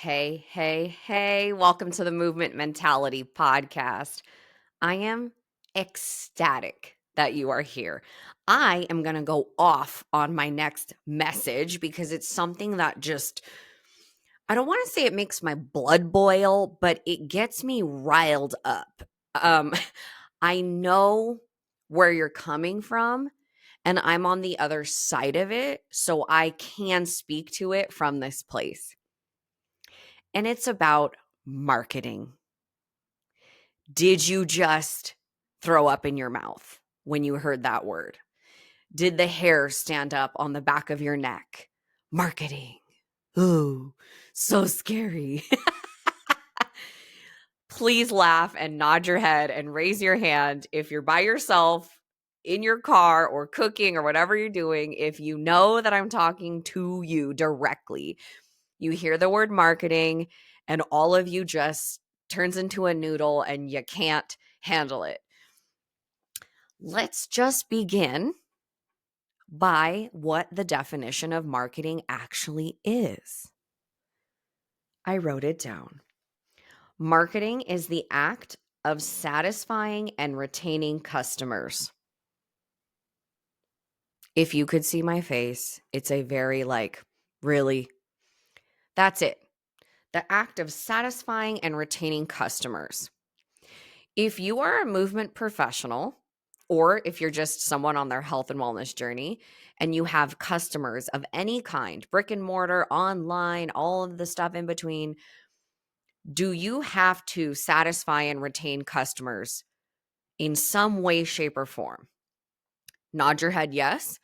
Hey, hey, hey, welcome to the Movement Mentality Podcast. I am ecstatic that you are here. I am going to go off on my next message because it's something that I don't want to say it makes my blood boil, but it gets me riled up. Um, I know where you're coming from, and I'm on the other side of it, so I can speak to it from this place. And it's about marketing. Did you just throw up in your mouth when you heard that word? Did the hair stand up on the back of your neck? Marketing. Ooh, so scary. Please laugh and nod your head and raise your hand if you're by yourself in your car or cooking or whatever you're doing. If you know that I'm talking to you directly, you hear the word marketing and all of you just turns into a noodle and you can't handle it. Let's just begin by what the definition of marketing actually is. I wrote it down. Marketing is the act of satisfying and retaining customers. If you could see my face, it's a very really, that's it. The act of satisfying and retaining customers. If you are a movement professional, or if you're just someone on their health and wellness journey and you have customers of any kind, brick and mortar, online, all of the stuff in between, do you have to satisfy and retain customers in some way, shape, or form? Nod your head yes,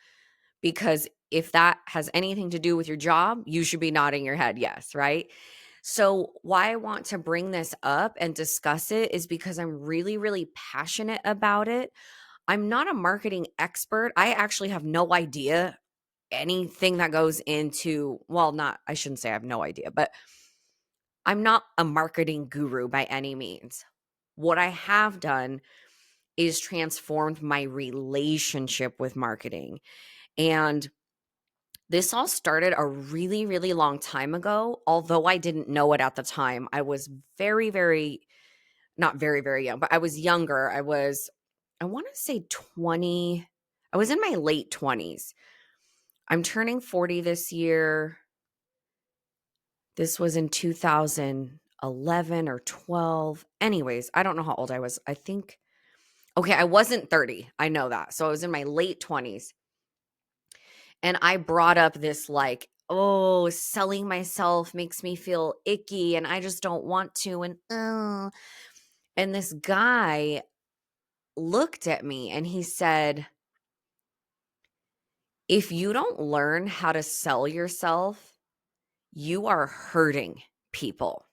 because if that has anything to do with your job, you should be nodding your head yes, right? So why I want to bring this up and discuss it is because I'm really, really passionate about it. I'm not a marketing expert. I actually have no idea anything that goes into, I shouldn't say I have no idea, but I'm not a marketing guru by any means. What I have done is transformed my relationship with marketing. And this all started a really, really long time ago. Although I didn't know it at the time, I was very, very, not very, very young, but I was younger. I want to say 20. I was in my late 20s. I'm turning 40 this year. This was in 2011 or 12. Anyways, I don't know how old I was. I wasn't 30. I know that. So I was in my late 20s. And I brought up this oh, selling myself makes me feel icky and I just don't want to. And this guy looked at me and he said, if you don't learn how to sell yourself, you are hurting people.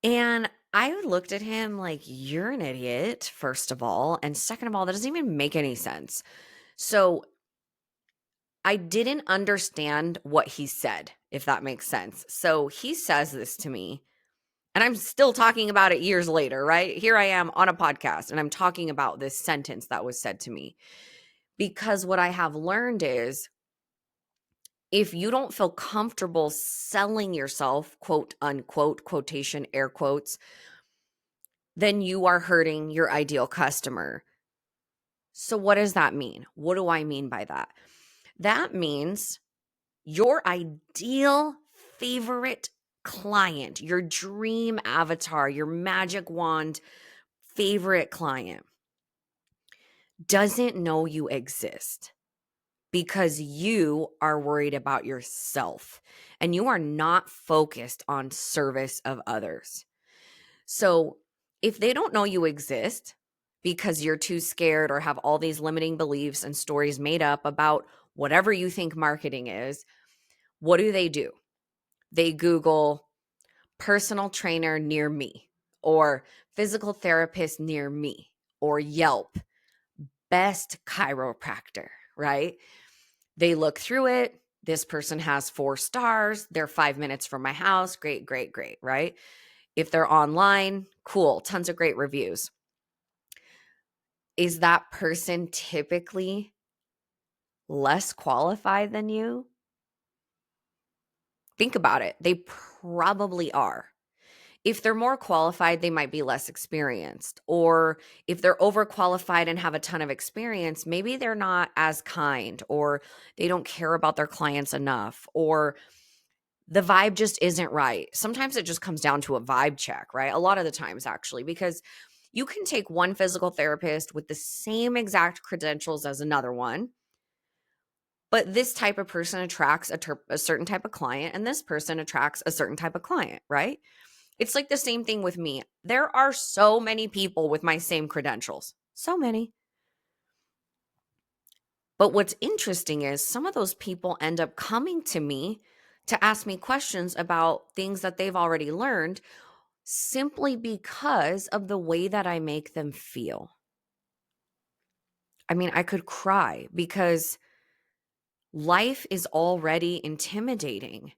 And I looked at him like, you're an idiot, first of all. And second of all, that doesn't even make any sense. So I didn't understand what he said, if that makes sense. So he says this to me, and I'm still talking about it years later, right? Here I am on a podcast, and I'm talking about this sentence that was said to me. Because what I have learned is if you don't feel comfortable selling yourself, quote unquote, quotation, air quotes, then you are hurting your ideal customer. So what does that mean? What do I mean by that? That means your ideal favorite client, your dream avatar, your magic wand favorite client doesn't know you exist because you are worried about yourself and you are not focused on service of others. So if they don't know you exist because you're too scared or have all these limiting beliefs and stories made up about whatever you think marketing is, what do? They Google personal trainer near me or physical therapist near me or Yelp, best chiropractor, right? They look through it. This person has 4 stars. They're 5 minutes from my house. Great, great, great, right? If they're online, cool, tons of great reviews. Is that person typically less qualified than you? Think about it. They probably are. If they're more qualified, they might be less experienced. Or if they're overqualified and have a ton of experience, maybe they're not as kind, or they don't care about their clients enough, or the vibe just isn't right. Sometimes it just comes down to a vibe check, right? A lot of the times, actually, because you can take one physical therapist with the same exact credentials as another one, but this type of person attracts a certain type of client, and this person attracts a certain type of client, right? It's like the same thing with me. There are so many people with my same credentials. So many. But what's interesting is some of those people end up coming to me to ask me questions about things that they've already learned simply because of the way that I make them feel. I mean, I could cry because life is already intimidating.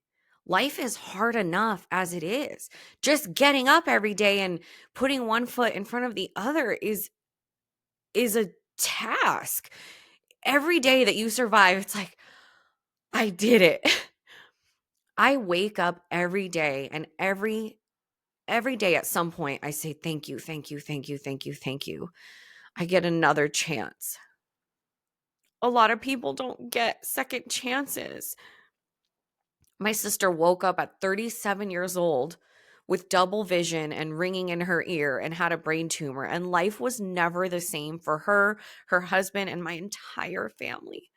Life is hard enough as it is. Just getting up every day and putting one foot in front of the other is a task. Every day that you survive, it's like, I did it. I wake up every day, and every day at some point I say thank you, thank you, thank you, thank you, thank you. I get another chance. A lot of people don't get second chances. My sister woke up at 37 years old with double vision and ringing in her ear and had a brain tumor, and life was never the same for her, her husband, and my entire family.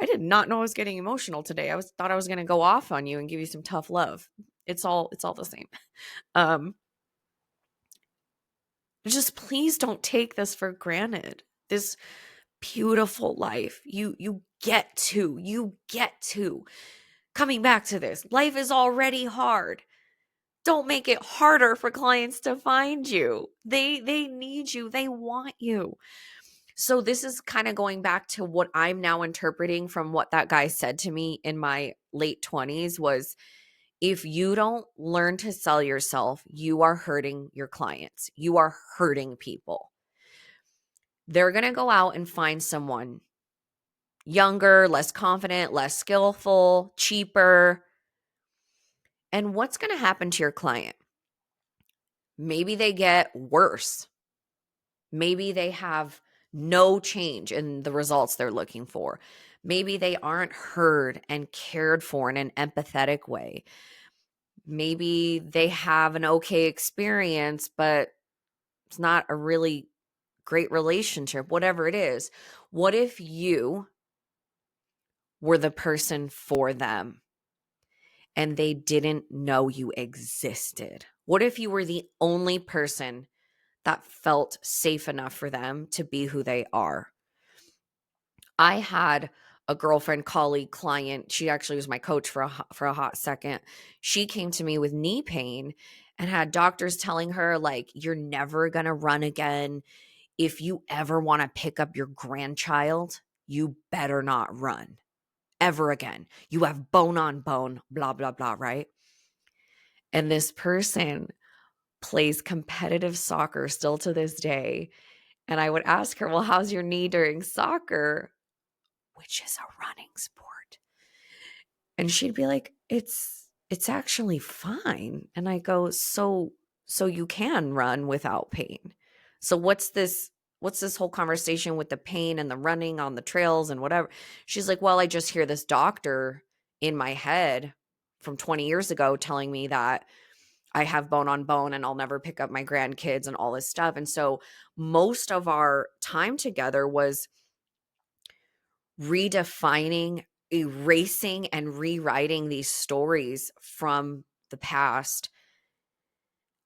I did not know I was getting emotional today. Thought I was going to go off on you and give you some tough love. It's all the same. Um just please don't take this for granted. This beautiful life. You get to. Coming back to this, life is already hard. Don't make it harder for clients to find you. They need you. They want you. So this is kind of going back to what I'm now interpreting from what that guy said to me in my late 20s was, if you don't learn to sell yourself, you are hurting your clients. You are hurting people. They're going to go out and find someone younger, less confident, less skillful, cheaper. And what's going to happen to your client? Maybe they get worse. Maybe they have no change in the results they're looking for. Maybe they aren't heard and cared for in an empathetic way. Maybe they have an okay experience, but it's not a really great relationship, whatever it is. What if you were the person for them and they didn't know you existed? What if you were the only person that felt safe enough for them to be who they are? I had a girlfriend, colleague, client. She actually was my coach for a hot second. She came to me with knee pain and had doctors telling her, like, you're never going to run again. If you ever want to pick up your grandchild, you better not run ever again. You have bone on bone, blah, blah, blah, right? And this person plays competitive soccer still to this day. And I would ask her, well, how's your knee during soccer? Which is a running sport. And she'd be like, it's actually fine. And I go, so you can run without pain. So what's this whole conversation with the pain and the running on the trails and whatever? She's like, well, I just hear this doctor in my head from 20 years ago telling me that I have bone on bone and I'll never pick up my grandkids and all this stuff. And so most of our time together was redefining, erasing, and rewriting these stories from the past.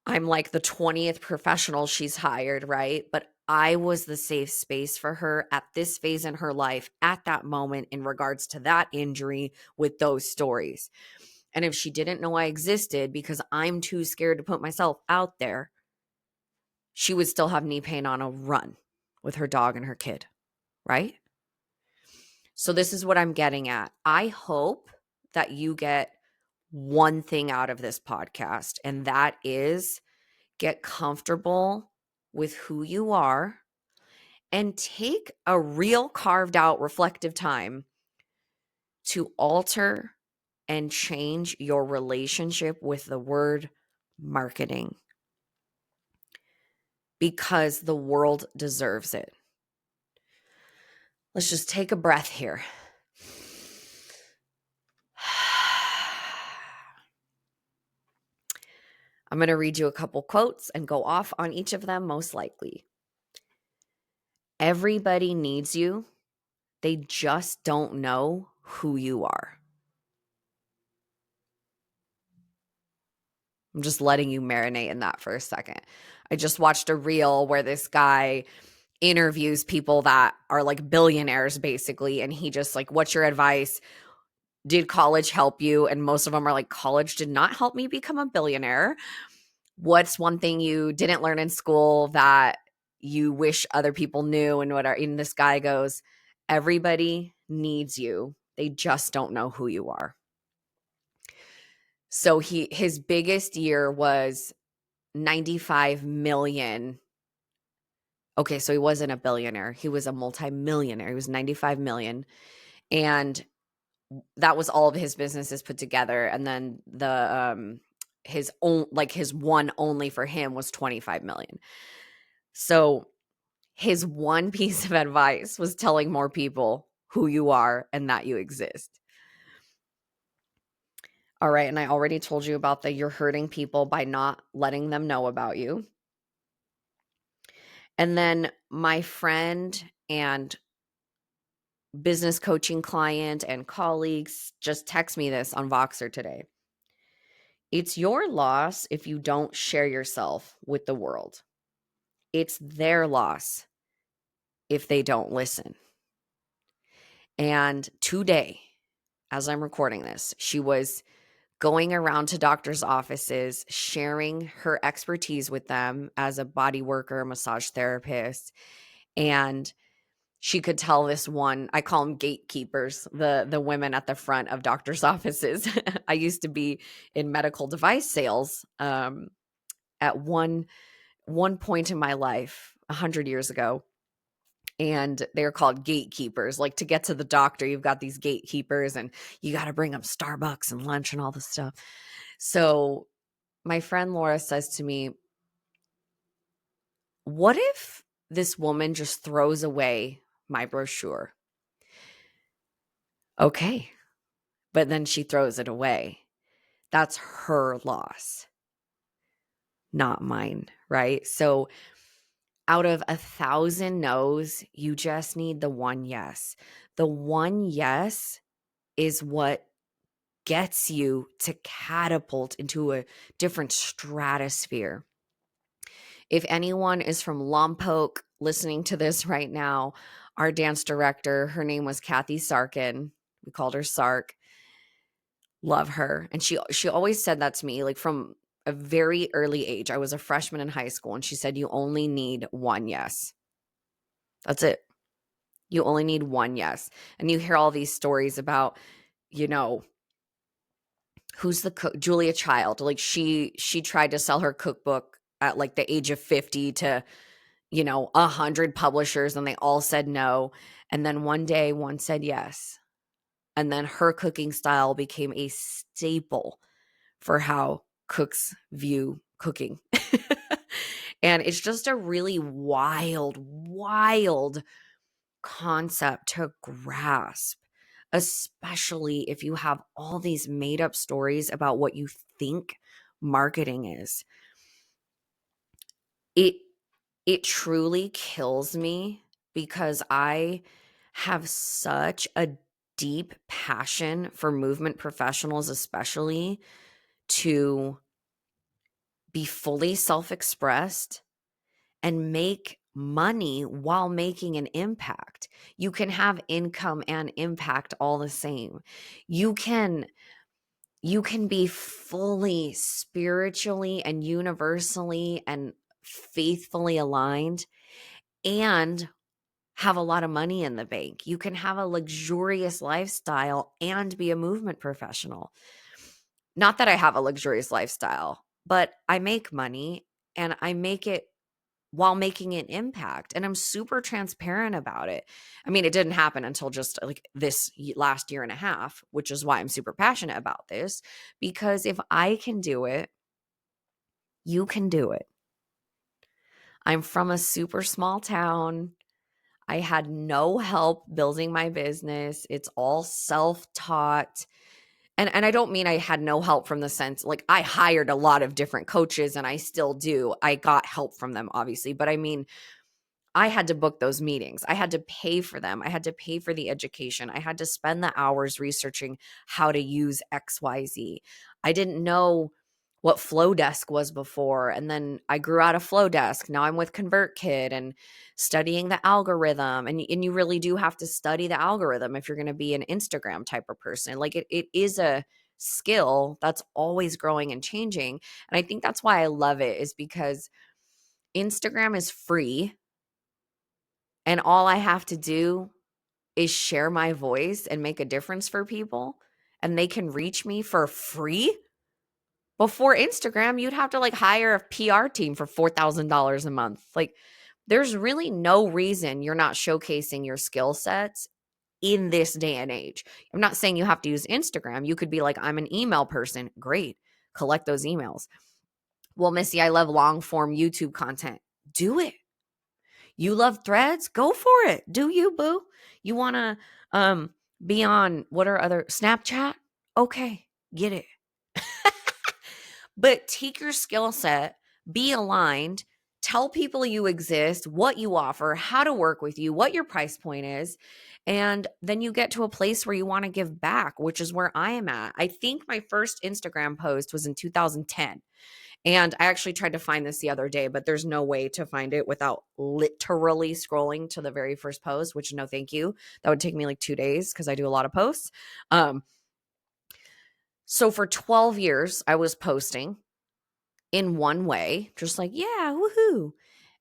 I'm like the 20th professional she's hired, right? But I was the safe space for her at this phase in her life, at that moment, in regards to that injury with those stories. And if she didn't know I existed because I'm too scared to put myself out there, she would still have knee pain on a run with her dog and her kid, right? So this is what I'm getting at. I hope that you get one thing out of this podcast, and that is get comfortable with who you are and take a real carved out reflective time to alter and change your relationship with the word marketing, because the world deserves it. Let's just take a breath here. I'm going to read you a couple quotes and go off on each of them, most likely. Everybody needs you. They just don't know who you are. I'm just letting you marinate in that for a second. I just watched a reel where this guy interviews people that are like billionaires basically, and he just like, what's your advice? Did college help you? And most of them are like, college did not help me become a billionaire. What's one thing you didn't learn in school that you wish other people knew? And this guy goes, everybody needs you. They just don't know who you are. So his biggest year was 95 million. Okay, so he wasn't a billionaire. He was a multimillionaire. He was 95 million. And that was all of his businesses put together. And then his one only for him was 25 million. So his one piece of advice was telling more people who you are and that you exist. All right, and I already told you about you're hurting people by not letting them know about you. And then my friend and business coaching client and colleagues just text me this on Voxer today. It's your loss if you don't share yourself with the world. It's their loss if they don't listen. And today, as I'm recording this, she was going around to doctors' offices, sharing her expertise with them as a body worker, massage therapist. And she could tell this one, I call them gatekeepers, the women at the front of doctors' offices. I used to be in medical device sales at one point in my life, 100 years ago. And they're called gatekeepers. Like, to get to the doctor, you've got these gatekeepers and you got to bring them Starbucks and lunch and all this stuff. So my friend Laura says to me, what if this woman just throws away my brochure? Okay. But then she throws it away. That's her loss, not mine, right? So out of 1,000 no's, you just need the one yes. The one yes is what gets you to catapult into a different stratosphere. If anyone is from Lompoc listening to this right now, our dance director, her name was Kathy Sarkin. We called her Sark. Love her. And she always said that to me, like from a very early age. I was a freshman in high school, and she said, you only need one yes. That's it. You only need one yes. And you hear all these stories about, who's the cook? Julia Child. Like she tried to sell her cookbook at like the age of 50 to 100 publishers, and they all said no. And then one day one said yes. And then her cooking style became a staple for how cooks view cooking. And it's just a really wild concept to grasp, especially if you have all these made up stories about what you think marketing is. It truly kills me, because I have such a deep passion for movement professionals, especially, to be fully self-expressed and make money while making an impact. You can have income and impact all the same. You can be fully spiritually and universally and faithfully aligned and have a lot of money in the bank. You can have a luxurious lifestyle and be a movement professional. Not that I have a luxurious lifestyle, but I make money, and I make it while making an impact. And I'm super transparent about it. I mean, it didn't happen until just like this last year and a half, which is why I'm super passionate about this, because if I can do it, you can do it. I'm from a super small town. I had no help building my business. It's all self-taught. And I don't mean I had no help from the sense, like I hired a lot of different coaches and I still do. I got help from them, obviously. But I mean, I had to book those meetings. I had to pay for them. I had to pay for the education. I had to spend the hours researching how to use XYZ. I didn't know what Flow Desk was before. And then I grew out of Flow Desk. Now I'm with ConvertKit and studying the algorithm. And you really do have to study the algorithm if you're going to be an Instagram type of person. Like it is a skill that's always growing and changing. And I think that's why I love it, is because Instagram is free. And all I have to do is share my voice and make a difference for people, and they can reach me for free. Before Instagram, you'd have to like hire a PR team for $4,000 a month. Like there's really no reason you're not showcasing your skill sets in this day and age. I'm not saying you have to use Instagram. You could be like, I'm an email person. Great. Collect those emails. Well, Missy, I love long form YouTube content. Do it. You love threads? Go for it. Do you, boo? You want to be on what are other Snapchat? Okay, get it. But take your skill set, be aligned, tell people you exist, what you offer, how to work with you, what your price point is, and then you get to a place where you want to give back, which is where I am at. I think my first Instagram post was in 2010. And I actually tried to find this the other day, but there's no way to find it without literally scrolling to the very first post, which no, thank you. That would take me like 2 days because I do a lot of posts. So for 12 years, I was posting in one way, just like, yeah, woohoo.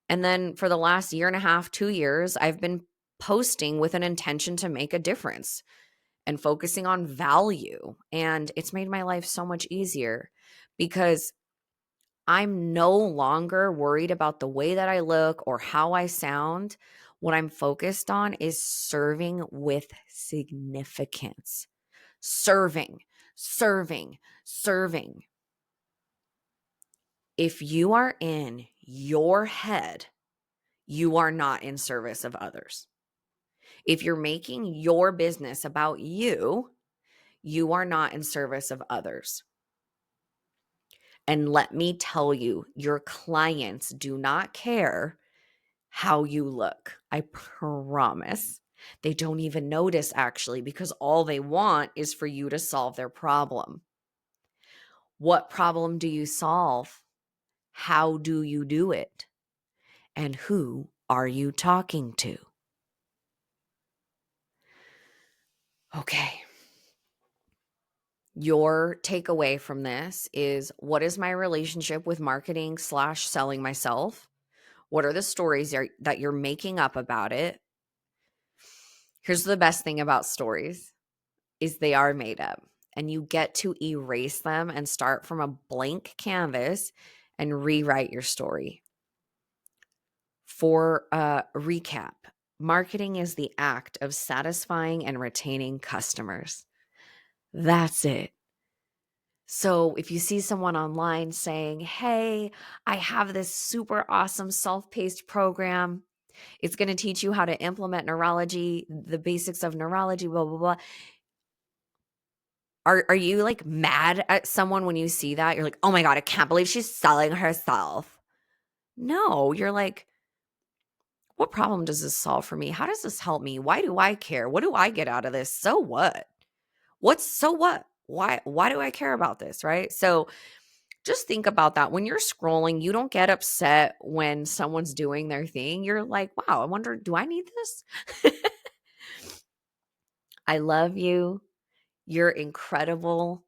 And then for the last year and a half, 2 years, I've been posting with an intention to make a difference and focusing on value. And it's made my life so much easier because I'm no longer worried about the way that I look or how I sound. What I'm focused on is serving with significance. Serving, serving, serving. If you are in your head, you are not in service of others. If you're making your business about you, you are not in service of others. And let me tell you, your clients do not care how you look. I promise. They don't even notice actually, because all they want is for you to solve their problem. What problem do you solve? How do you do it? And who are you talking to? Okay. Your takeaway from this is, what is my relationship with marketing / selling myself? What are the stories that you're making up about it? Here's the best thing about stories is they are made up, and you get to erase them and start from a blank canvas and rewrite your story. For a recap, marketing is the act of satisfying and retaining customers. That's it. So if you see someone online saying, hey, I have this super awesome self-paced program, it's going to teach you how to implement neurology, the basics of neurology, blah, blah, blah. Are you like mad at someone when you see that? You're like, oh my God, I can't believe she's selling herself. No, you're like, what problem does this solve for me? How does this help me? Why do I care? What do I get out of this? So what? So what? Why do I care about this? Right? So just think about that. When you're scrolling, you don't get upset when someone's doing their thing. You're like, wow, I wonder, do I need this? I love you. You're incredible.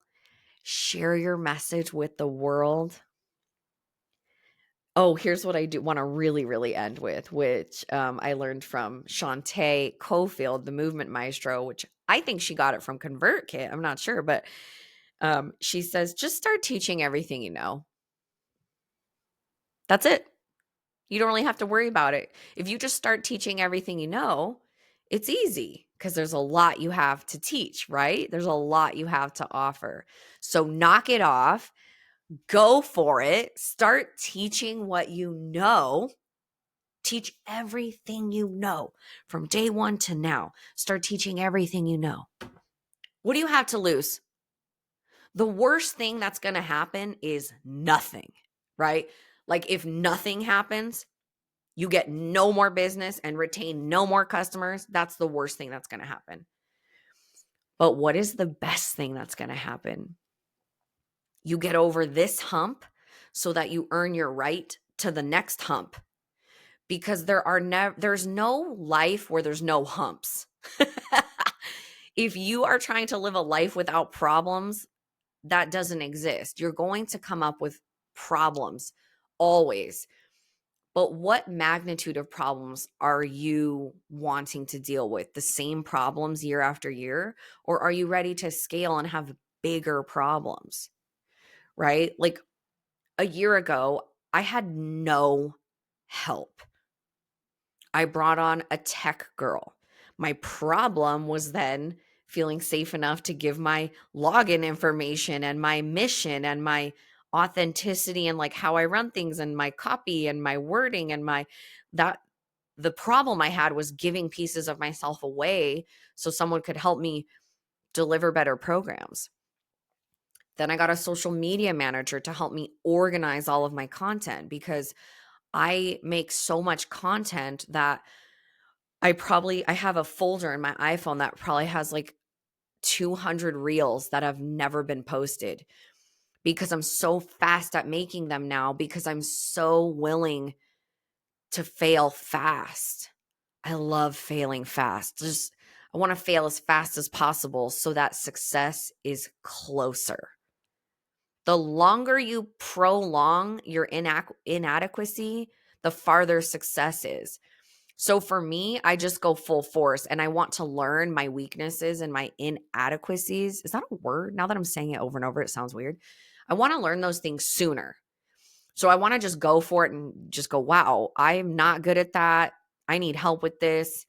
Share your message with the world. Oh, here's what I do want to really, really end with, which I learned from Shantae Cofield, the movement maestro, which I think she got it from ConvertKit. I'm not sure, but she says, just start teaching everything you know. That's it. You don't really have to worry about it. If you just start teaching everything you know, it's easy because there's a lot you have to teach, right? There's a lot you have to offer. So knock it off, go for it, start teaching what you know. Teach everything you know from day one to now. Start teaching everything you know. What do you have to lose? The worst thing that's going to happen is nothing, right? Like if nothing happens, you get no more business and retain no more customers. That's the worst thing that's going to happen. But what is the best thing that's going to happen? You get over this hump so that you earn your right to the next hump. Because there's no life where there's no humps. If you are trying to live a life without problems, that doesn't exist. You're going to come up with problems always. But what magnitude of problems are you wanting to deal with? The same problems year after year? Or are you ready to scale and have bigger problems? Right? Like a year ago, I had no help. I brought on a tech girl. My problem was then feeling safe enough to give my login information and my mission and my authenticity and like how I run things and my copy and my wording and the problem I had was giving pieces of myself away so someone could help me deliver better programs. Then I got a social media manager to help me organize all of my content because I make so much content that I have a folder in my iPhone that probably has like 200 reels that have never been posted because I'm so fast at making them now because I'm so willing to fail fast. I love failing fast. I want to fail as fast as possible so that success is closer. The longer you prolong your inadequacy, the farther success is. So for me, I just go full force and I want to learn my weaknesses and my inadequacies. Is that a word? Now that I'm saying it over and over, it sounds weird. I want to learn those things sooner. So I want to just go for it and just go, wow, I'm not good at that. I need help with this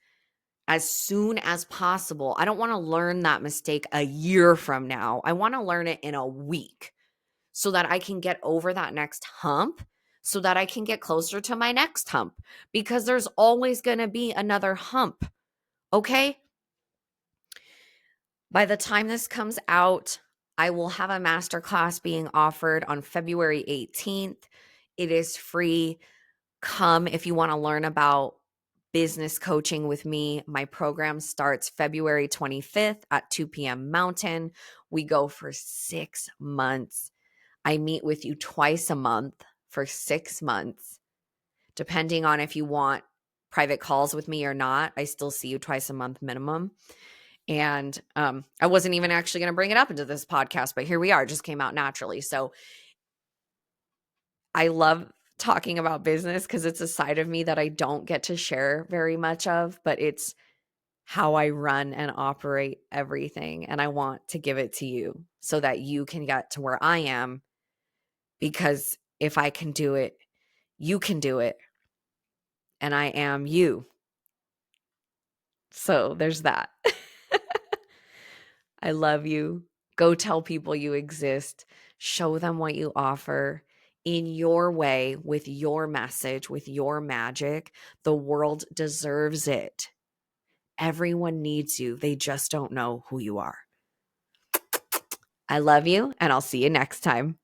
as soon as possible. I don't want to learn that mistake a year from now. I want to learn it in a week so that I can get over that next hump, so that I can get closer to my next hump, because there's always going to be another hump. Okay? By the time this comes out, I will have a masterclass being offered on February 18th. It is free. Come if you want to learn about business coaching with me. My program starts February 25th at 2 p.m. Mountain. We go for 6 months. I meet with you twice a month for 6 months, depending on if you want private calls with me or not. I still see you twice a month minimum. And I wasn't even actually going to bring it up into this podcast, but here we are. It just came out naturally. So I love talking about business because it's a side of me that I don't get to share very much of, but it's how I run and operate everything. And I want to give it to you so that you can get to where I am. Because if I can do it, you can do it. And I am you. So there's that. I love you. Go tell people you exist. Show them what you offer in your way, with your message, with your magic. The world deserves it. Everyone needs you. They just don't know who you are. I love you, and I'll see you next time.